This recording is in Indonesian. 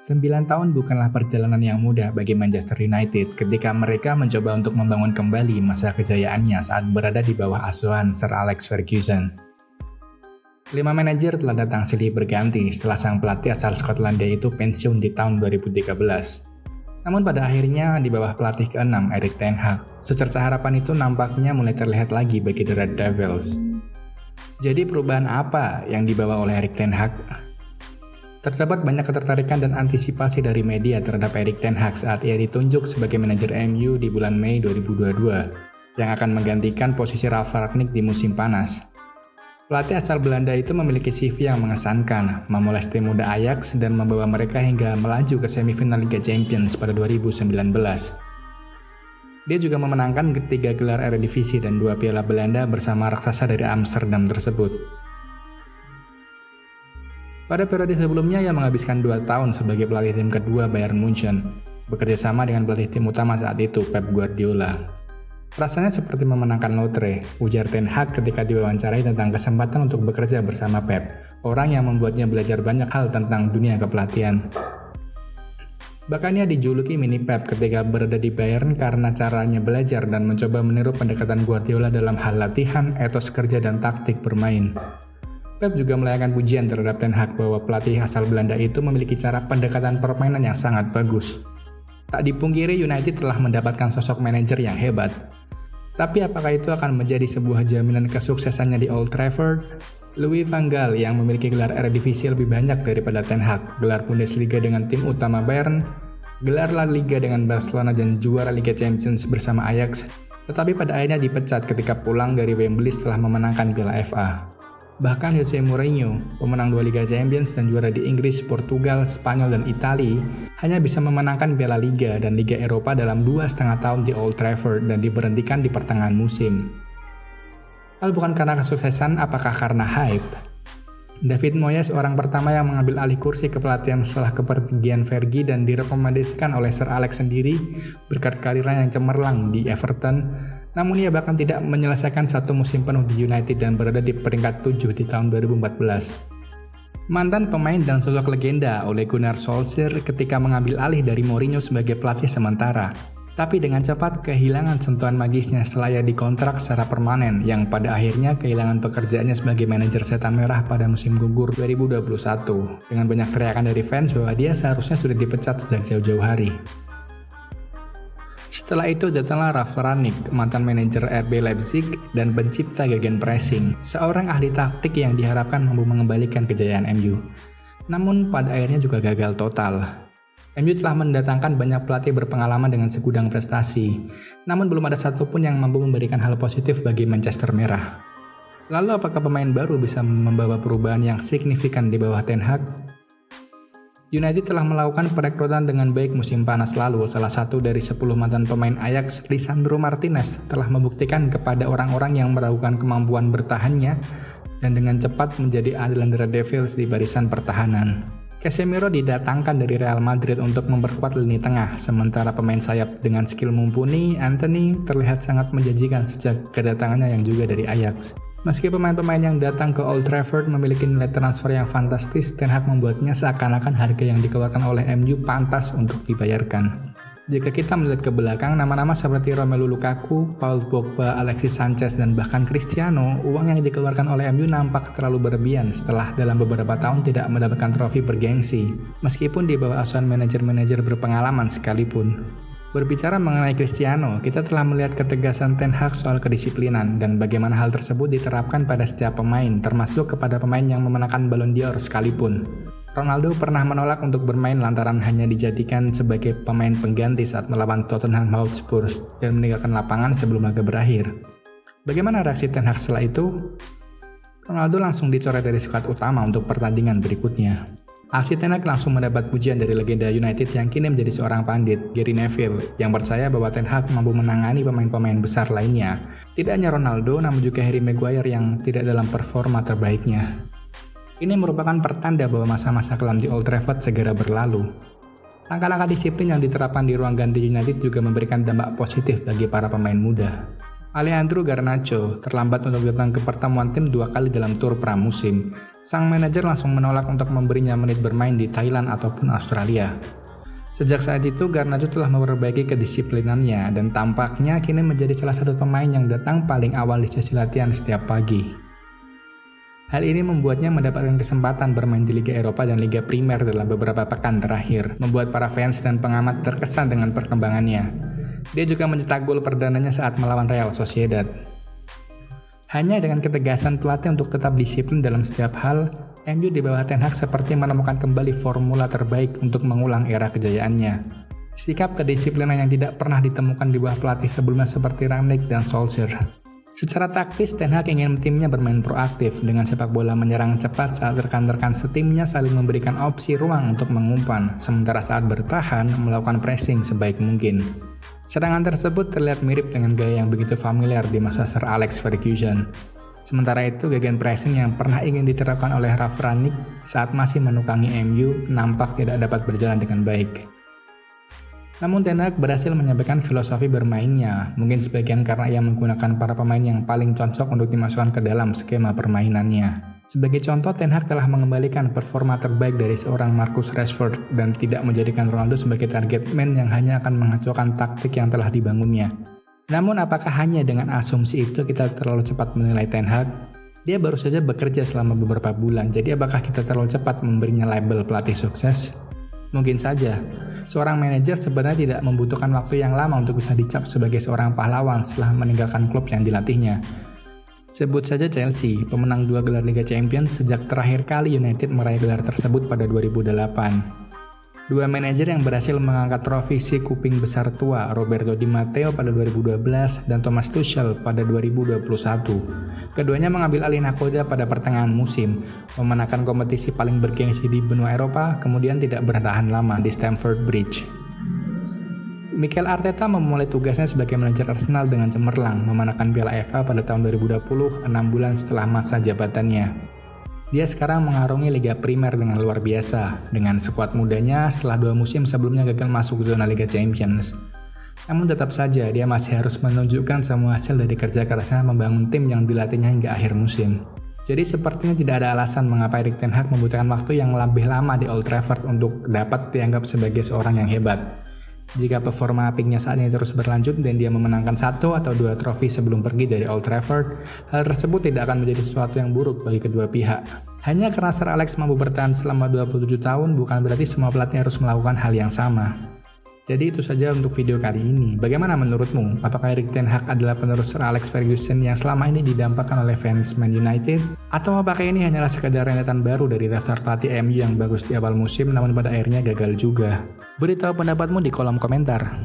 9 tahun bukanlah perjalanan yang mudah bagi Manchester United ketika mereka mencoba untuk membangun kembali masa kejayaannya saat berada di bawah asuhan Sir Alex Ferguson. 5 manajer telah datang silih berganti setelah sang pelatih asal Skotlandia itu pensiun di tahun 2013. Namun pada akhirnya di bawah pelatih ke-6 Erik ten Hag, secerca harapan itu nampaknya mulai terlihat lagi bagi The Red Devils. Jadi perubahan apa yang dibawa oleh Erik ten Hag? Terdapat banyak ketertarikan dan antisipasi dari media terhadap Erik ten Hag saat ia ditunjuk sebagai manajer MU di bulan Mei 2022 yang akan menggantikan posisi Ralf Rangnick di musim panas. Pelatih asal Belanda itu memiliki CV yang mengesankan, memulai tim muda Ajax dan membawa mereka hingga melaju ke semifinal Liga Champions pada 2019. Dia juga memenangkan 3 gelar Eredivisie dan 2 Piala Belanda bersama raksasa dari Amsterdam tersebut. Pada periode sebelumnya ia menghabiskan 2 tahun sebagai pelatih tim kedua Bayern Munchen, bekerja sama dengan pelatih tim utama saat itu Pep Guardiola. Rasanya seperti memenangkan lotre, ujar ten Hag ketika diwawancarai tentang kesempatan untuk bekerja bersama Pep, orang yang membuatnya belajar banyak hal tentang dunia kepelatihan. Bahkan ia dijuluki mini Pep ketika berada di Bayern karena caranya belajar dan mencoba meniru pendekatan Guardiola dalam hal latihan, etos kerja dan taktik bermain. Pep juga melayangkan pujian terhadap ten Hag bahwa pelatih asal Belanda itu memiliki cara pendekatan permainan yang sangat bagus. Tak dipungkiri United telah mendapatkan sosok manajer yang hebat. Tapi apakah itu akan menjadi sebuah jaminan kesuksesannya di Old Trafford? Louis van Gaal yang memiliki gelar Eredivisie lebih banyak daripada ten Hag, gelar Bundesliga dengan tim utama Bayern, gelar La Liga dengan Barcelona dan juara Liga Champions bersama Ajax, tetapi pada akhirnya dipecat ketika pulang dari Wembley setelah memenangkan Piala FA. Bahkan Jose Mourinho, pemenang 2 Liga Champions dan juara di Inggris, Portugal, Spanyol, dan Italia, hanya bisa memenangkan Piala Liga dan Liga Eropa dalam 2,5 tahun di Old Trafford dan diberhentikan di pertengahan musim. Hal bukan karena kesuksesan, apakah karena hype? David Moyes orang pertama yang mengambil alih kursi kepelatihan setelah kepergian Fergie dan direkomendasikan oleh Sir Alex sendiri berkat karirnya yang cemerlang di Everton. Namun ia bahkan tidak menyelesaikan 1 musim penuh di United dan berada di peringkat 7 di tahun 2014. Mantan pemain dan sosok legenda Ole Gunnar Solskjaer ketika mengambil alih dari Mourinho sebagai pelatih sementara. Tapi dengan cepat kehilangan sentuhan magisnya setelah ia dikontrak secara permanen yang pada akhirnya kehilangan pekerjaannya sebagai manajer setan merah pada musim gugur 2021 dengan banyak teriakan dari fans bahwa dia seharusnya sudah dipecat sejak jauh-jauh hari. Setelah itu datanglah Ralf Rangnick, mantan manajer RB Leipzig dan pencipta gegenpressing, seorang ahli taktik yang diharapkan mampu mengembalikan kejayaan MU. Namun pada akhirnya juga gagal total. MU telah mendatangkan banyak pelatih berpengalaman dengan segudang prestasi, namun belum ada satupun yang mampu memberikan hal positif bagi Manchester Merah. Lalu apakah pemain baru bisa membawa perubahan yang signifikan di bawah ten Hag? United telah melakukan perekrutan dengan baik musim panas lalu. Salah satu dari 10 mantan pemain Ajax, Lisandro Martinez, telah membuktikan kepada orang-orang yang meragukan kemampuan bertahannya dan dengan cepat menjadi andalan The Red Devils di barisan pertahanan. Casemiro didatangkan dari Real Madrid untuk memperkuat lini tengah, sementara pemain sayap dengan skill mumpuni, Anthony, terlihat sangat menjanjikan sejak kedatangannya yang juga dari Ajax. Meski pemain-pemain yang datang ke Old Trafford memiliki nilai transfer yang fantastis, Ten Hag membuatnya seakan-akan harga yang dikeluarkan oleh MU pantas untuk dibayarkan. Jika kita melihat ke belakang, nama-nama seperti Romelu Lukaku, Paul Pogba, Alexis Sanchez, dan bahkan Cristiano, uang yang dikeluarkan oleh MU nampak terlalu berlebihan setelah dalam beberapa tahun tidak mendapatkan trofi bergengsi, meskipun di bawah asuhan manajer-manajer berpengalaman sekalipun. Berbicara mengenai Cristiano, kita telah melihat ketegasan Ten Hag soal kedisiplinan dan bagaimana hal tersebut diterapkan pada setiap pemain, termasuk kepada pemain yang memenangkan Ballon d'Or sekalipun. Ronaldo pernah menolak untuk bermain lantaran hanya dijadikan sebagai pemain pengganti saat melawan Tottenham Hotspur dan meninggalkan lapangan sebelum laga berakhir. Bagaimana reaksi Ten Hag setelah itu? Ronaldo langsung dicoret dari skuad utama untuk pertandingan berikutnya. Aksi Ten Hag langsung mendapat pujian dari legenda United yang kini menjadi seorang pandit, Gary Neville, yang percaya bahwa Ten Hag mampu menangani pemain-pemain besar lainnya. Tidak hanya Ronaldo, namun juga Harry Maguire yang tidak dalam performa terbaiknya. Ini merupakan pertanda bahwa masa-masa kelam di Old Trafford segera berlalu. Langkah-langkah disiplin yang diterapkan di ruang ganti United juga memberikan dampak positif bagi para pemain muda. Alejandro Garnacho terlambat untuk datang ke pertemuan tim 2 kali dalam tur pramusim. Sang manajer langsung menolak untuk memberinya menit bermain di Thailand ataupun Australia. Sejak saat itu, Garnacho telah memperbaiki kedisiplinannya dan tampaknya kini menjadi salah satu pemain yang datang paling awal di sesi latihan setiap pagi. Hal ini membuatnya mendapatkan kesempatan bermain di Liga Eropa dan Liga Primer dalam beberapa pekan terakhir, membuat para fans dan pengamat terkesan dengan perkembangannya. Dia juga mencetak gol perdananya saat melawan Real Sociedad. Hanya dengan ketegasan pelatih untuk tetap disiplin dalam setiap hal, MU di bawah Ten Hag seperti menemukan kembali formula terbaik untuk mengulang era kejayaannya. Sikap kedisiplinan yang tidak pernah ditemukan di bawah pelatih sebelumnya seperti Rangnick dan Solskjaer. Secara taktis, Ten Hag ingin timnya bermain proaktif dengan sepak bola menyerang cepat saat rekan-rekan setimnya saling memberikan opsi ruang untuk mengumpan, sementara saat bertahan melakukan pressing sebaik mungkin. Serangan tersebut terlihat mirip dengan gaya yang begitu familiar di masa Sir Alex Ferguson. Sementara itu, gegenpressing yang pernah ingin diterapkan oleh Ralf Rangnick saat masih menukangi MU nampak tidak dapat berjalan dengan baik. Namun Ten Hag berhasil menyampaikan filosofi bermainnya, mungkin sebagian karena ia menggunakan para pemain yang paling cocok untuk dimasukkan ke dalam skema permainannya. Sebagai contoh, Ten Hag telah mengembalikan performa terbaik dari seorang Marcus Rashford dan tidak menjadikan Ronaldo sebagai target man yang hanya akan mengacaukan taktik yang telah dibangunnya. Namun apakah hanya dengan asumsi itu kita terlalu cepat menilai Ten Hag? Dia baru saja bekerja selama beberapa bulan, jadi apakah kita terlalu cepat memberinya label pelatih sukses? Mungkin saja. Seorang manajer sebenarnya tidak membutuhkan waktu yang lama untuk bisa dicap sebagai seorang pahlawan setelah meninggalkan klub yang dilatihnya. Sebut saja Chelsea, pemenang 2 gelar Liga Champions sejak terakhir kali United meraih gelar tersebut pada 2008. 2 manajer yang berhasil mengangkat trofi si kuping besar tua, Roberto Di Matteo pada 2012 dan Thomas Tuchel pada 2021. Keduanya mengambil alih nakoda pada pertengahan musim, memenangkan kompetisi paling bergengsi di benua Eropa, kemudian tidak bertahan lama di Stamford Bridge. Mikel Arteta memulai tugasnya sebagai manajer Arsenal dengan cemerlang, memenangkan Piala FA pada tahun 2020, 6 bulan setelah masa jabatannya. Dia sekarang mengarungi Liga Primer dengan luar biasa, dengan skuad mudanya setelah 2 musim sebelumnya gagal masuk zona Liga Champions. Namun tetap saja dia masih harus menunjukkan semua hasil dari kerja kerasnya membangun tim yang dilatihnya hingga akhir musim. Jadi sepertinya tidak ada alasan mengapa Erik ten Hag membutuhkan waktu yang lebih lama di Old Trafford untuk dapat dianggap sebagai seorang yang hebat. Jika performa apiknya saat ini terus berlanjut dan dia memenangkan 1 atau 2 trofi sebelum pergi dari Old Trafford, hal tersebut tidak akan menjadi sesuatu yang buruk bagi kedua pihak. Hanya karena Sir Alex mampu bertahan selama 27 tahun bukan berarti semua pelatih harus melakukan hal yang sama. Jadi itu saja untuk video kali ini. Bagaimana menurutmu? Apakah Erik ten Hag adalah penerus Sir Alex Ferguson yang selama ini didampakkan oleh fans Man United? Atau apakah ini hanyalah sekedar rentetan baru dari daftar pelatih MU yang bagus di awal musim namun pada akhirnya gagal juga? Beritahu pendapatmu di kolom komentar.